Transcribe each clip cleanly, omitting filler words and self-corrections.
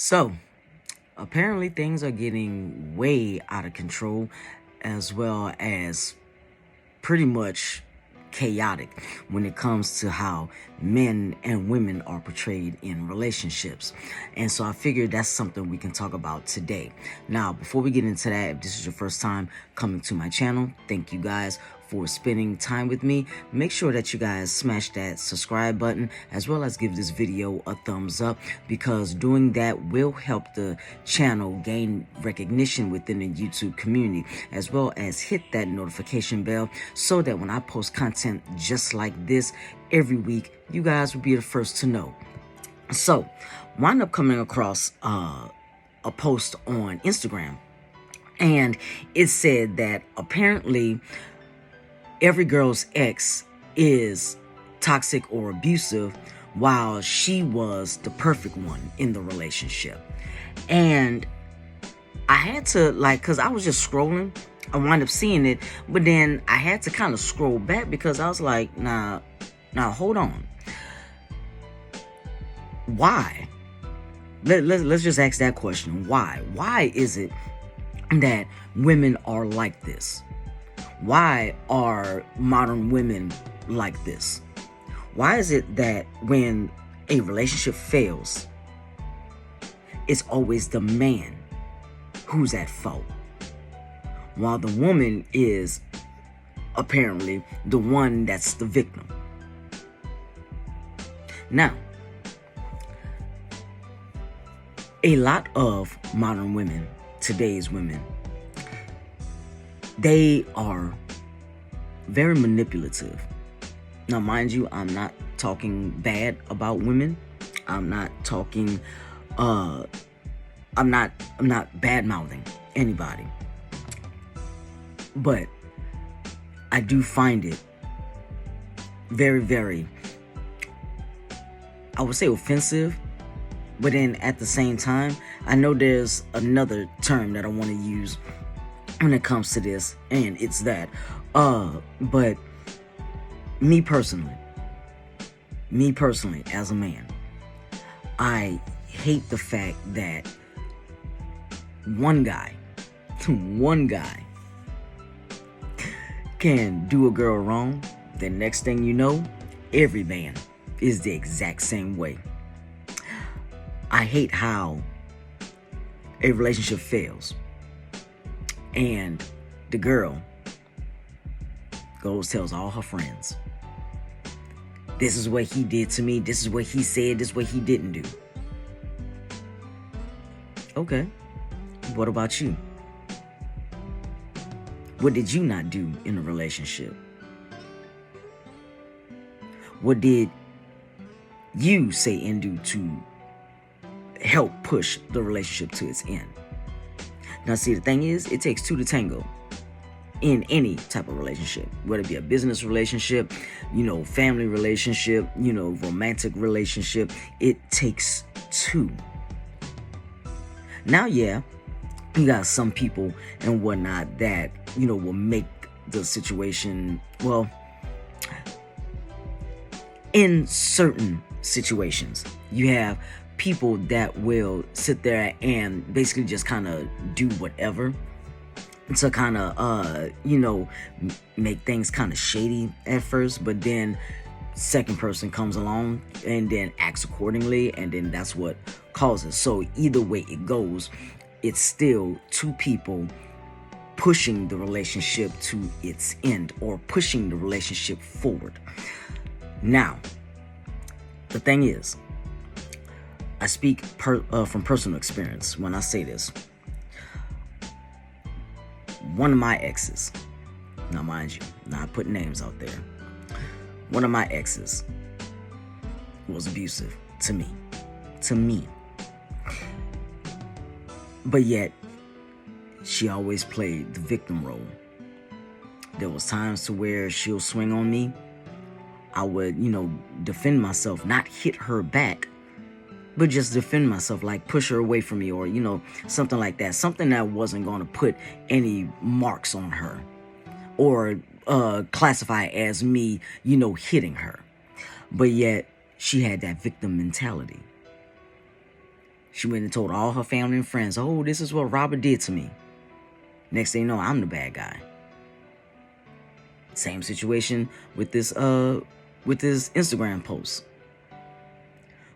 So, apparently things are getting way out of control, as well as pretty much chaotic when it comes to how men and women are portrayed in relationships. And so I figured that's something we can talk about today. Now, before we get into that, if this is your first time coming to my channel, thank you guys for spending time with me. Make sure that you guys smash that subscribe button, as well as give this video a thumbs up, because doing that will help the channel gain recognition within the YouTube community, as well as hit that notification bell so that when I post content just like this every week, you guys will be the first to know. So, wound up coming across a post on Instagram, and it said that apparently every girl's ex is toxic or abusive, while she was the perfect one in the relationship. And I had to, because I was just scrolling, I wound up seeing it, but then I had to kind of scroll back because I was like, nah, hold on. Why? Let's just ask that question. Why? Why is it that women are like this? Why are modern women like this? Why is it that when a relationship fails, it's always the man who's at fault, while the woman is apparently the one that's the victim? Now, a lot of modern women, today's women, they are very manipulative. Now, mind you, I'm not talking bad about women. I'm not talking, I'm not bad mouthing anybody. But I do find it very, very, I would say offensive. But then at the same time, I know there's another term that I want to use when it comes to this, and it's that. But me personally, as a man, I hate the fact that one guy can do a girl wrong. The next thing you know, every man is the exact same way. I hate how a relationship fails and the girl goes, tells all her friends, this is what he did to me, this is what he said, this is what he didn't do. Okay, what about you? What did you not do in a relationship? What did you say and do to help push the relationship to its end? Now, see, the thing is, it takes two to tango in any type of relationship, whether it be a business relationship, family relationship, romantic relationship. It takes two. Now, yeah, you got some people and whatnot that, will make the situation, well, in certain situations, you have people that will sit there and basically just kind of do whatever to kind of, make things kind of shady at first, but then second person comes along and then acts accordingly, and then that's what causes. So either way it goes, it's still two people pushing the relationship to its end, or pushing the relationship forward. Now, the thing is, I speak from personal experience when I say this. One of my exes, now mind you, not putting names out there, one of my exes was abusive to me. But yet, she always played the victim role. There was times to where she'll swing on me. I would, defend myself, not hit her back, but just defend myself, like push her away from me, or, something like that. Something that wasn't going to put any marks on her, or classify as me, hitting her. But yet, she had that victim mentality. She went and told all her family and friends, oh, this is what Robert did to me. Next thing you know, I'm the bad guy. Same situation with this Instagram post.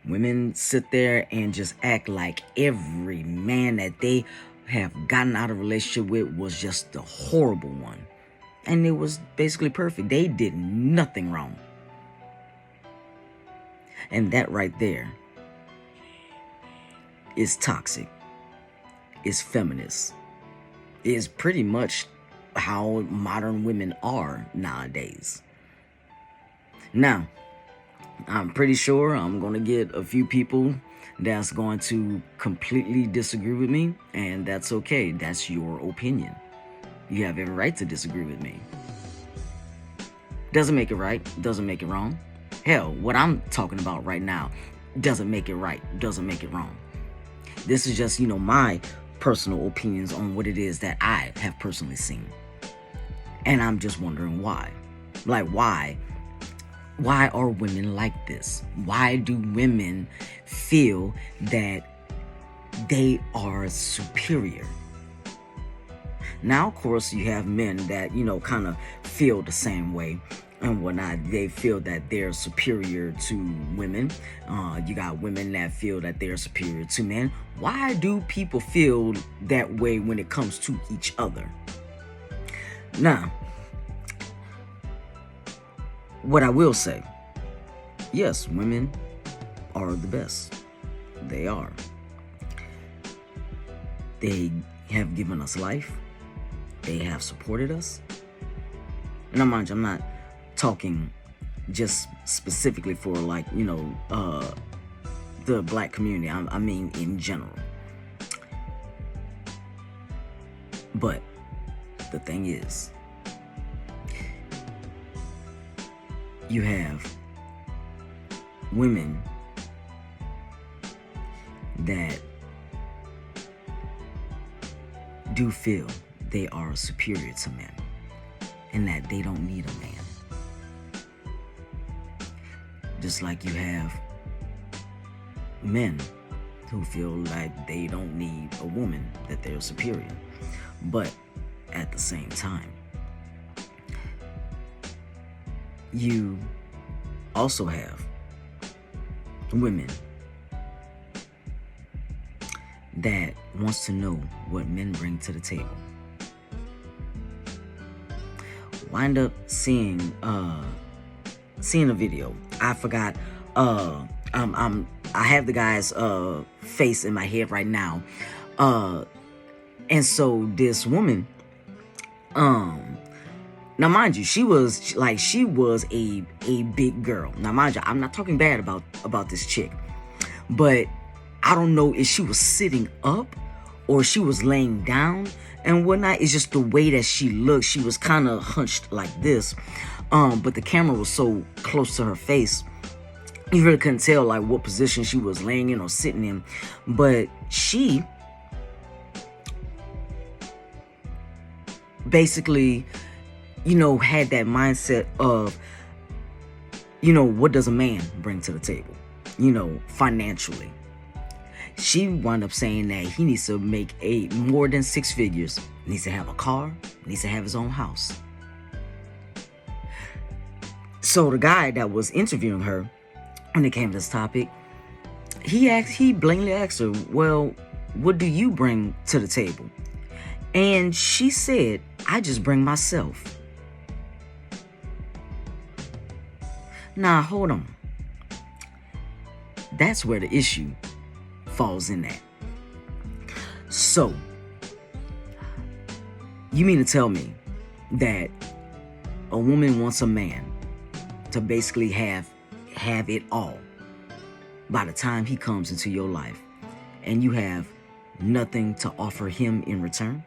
Women sit there and just act like every man that they have gotten out of a relationship with was just the horrible one. And it was basically perfect. They did nothing wrong. And that right there is toxic. It's feminist. It's pretty much how modern women are nowadays. Now, I'm pretty sure I'm going to get a few people that's going to completely disagree with me, and that's okay. That's your opinion. You have every right to disagree with me. Doesn't make it right, doesn't make it wrong. Hell, what I'm talking about right now doesn't make it right, doesn't make it wrong. This is just, my personal opinions on what it is that I have personally seen. And I'm just wondering why. Like, why are women like this? Why do women feel that they are superior? Now, of course, you have men that, kind of feel the same way and whatnot. They feel that they're superior to women. You got women that feel that they're superior to men. Why do people feel that way when it comes to each other? Now, what I will say, yes, women are the best. They are. They have given us life. They have supported us. Now, mind you, I'm not talking just specifically for the black community. I mean in general. But the thing is, you have women that do feel they are superior to men and that they don't need a man. Just like you have men who feel like they don't need a woman, that they're superior. But at the same time, you also have women that wants to know what men bring to the table. Wind up seeing a video. I forgot. I have the guy's face in my head right now. And so this woman, now mind you, she was a big girl. Now mind you, I'm not talking bad about this chick, but I don't know if she was sitting up or she was laying down and whatnot. It's just the way that she looked. She was kind of hunched like this, but the camera was so close to her face, you really couldn't tell like what position she was laying in or sitting in. But she basically, had that mindset of, what does a man bring to the table, financially. She wound up saying that he needs to make more than 6 figures, needs to have a car, needs to have his own house. So the guy that was interviewing her, when it came to this topic, he blatantly asked her, well, what do you bring to the table? And she said, I just bring myself. Now, hold on. That's where the issue falls in at. So, you mean to tell me that a woman wants a man to basically have it all by the time he comes into your life, and you have nothing to offer him in return?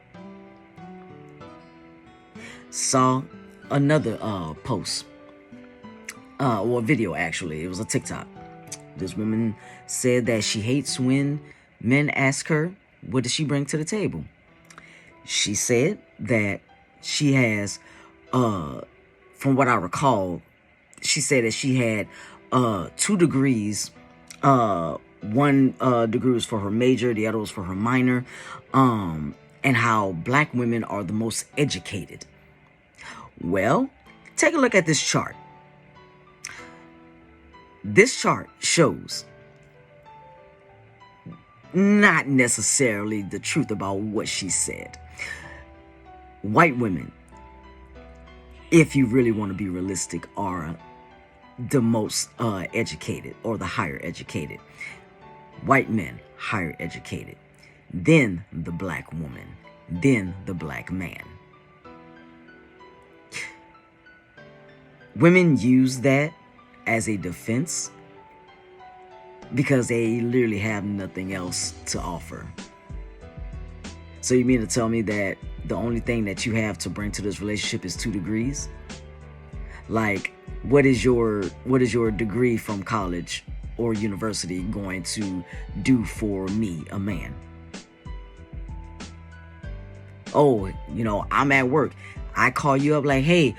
Saw another post, or video actually. It was a TikTok. This woman said that she hates when men ask her, what does she bring to the table? She said that she has, from what I recall, she said that she had 2 degrees, one degree was for her major, the other was for her minor, and how black women are the most educated. Well, take a look at this chart. This chart shows not necessarily the truth about what she said. White women, if you really want to be realistic, are the most educated, or the higher educated. White men, higher educated. Then the black woman. Then the black man. Women use that as a defense because they literally have nothing else to offer. So you mean to tell me that the only thing that you have to bring to this relationship is 2 degrees? Like, what is your degree from college or university going to do for me, a man? Oh, I'm at work. I call you up like, hey,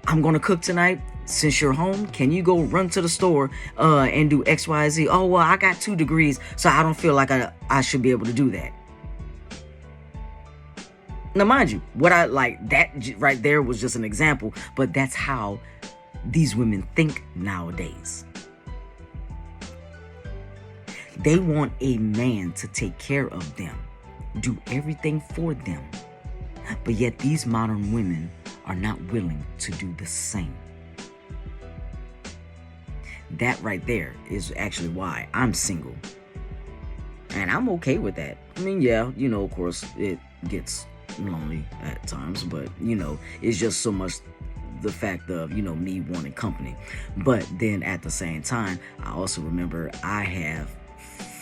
I'm going to cook tonight. Since you're home, can you go run to the store and do X, Y, Z? Oh, well, I got 2 degrees, so I don't feel like I should be able to do that. Now, mind you, what I like, that right there was just an example, but that's how these women think nowadays. They want a man to take care of them, do everything for them. But yet these modern women are not willing to do the same. That right there is actually why I'm single. And I'm okay with that. I mean, yeah, of course, it gets lonely at times, but it's just so much the fact of me wanting company. But then at the same time, I also remember I have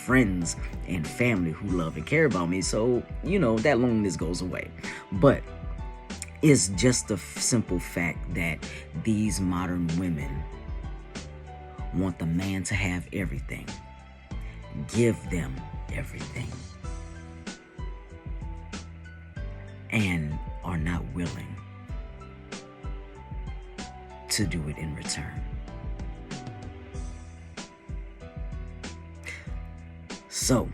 friends and family who love and care about me, so that loneliness goes away. But it's just the simple fact that these modern women want the man to have everything, give them everything, and are not willing to do it in return. So,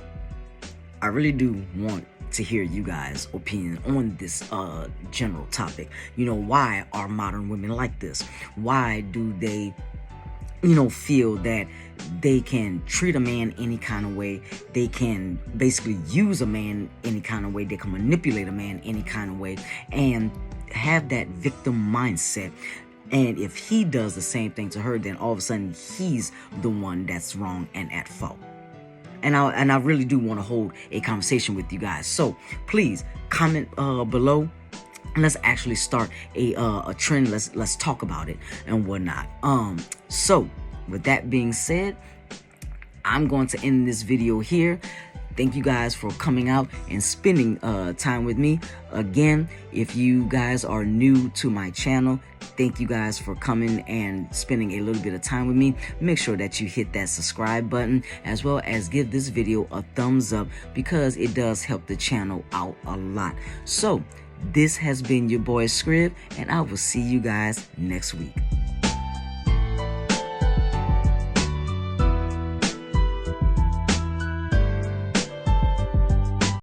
I really do want to hear you guys' opinion on this general topic. Why are modern women like this? Why do they feel that they can treat a man any kind of way? They can basically use a man any kind of way. They can manipulate a man any kind of way and have that victim mindset. And if he does the same thing to her, then all of a sudden he's the one that's wrong and at fault. And I really do want to hold a conversation with you guys. So please comment below. Let's actually start a trend. Let's talk about it and whatnot. So with that being said, I'm going to end this video here. Thank you guys for coming out and spending time with me. Again, if you guys are new to my channel, thank you guys for coming and spending a little bit of time with me. Make sure that you hit that subscribe button, as well as give this video a thumbs up, because it does help the channel out a lot. So this has been your boy Scriv, and I will see you guys next week.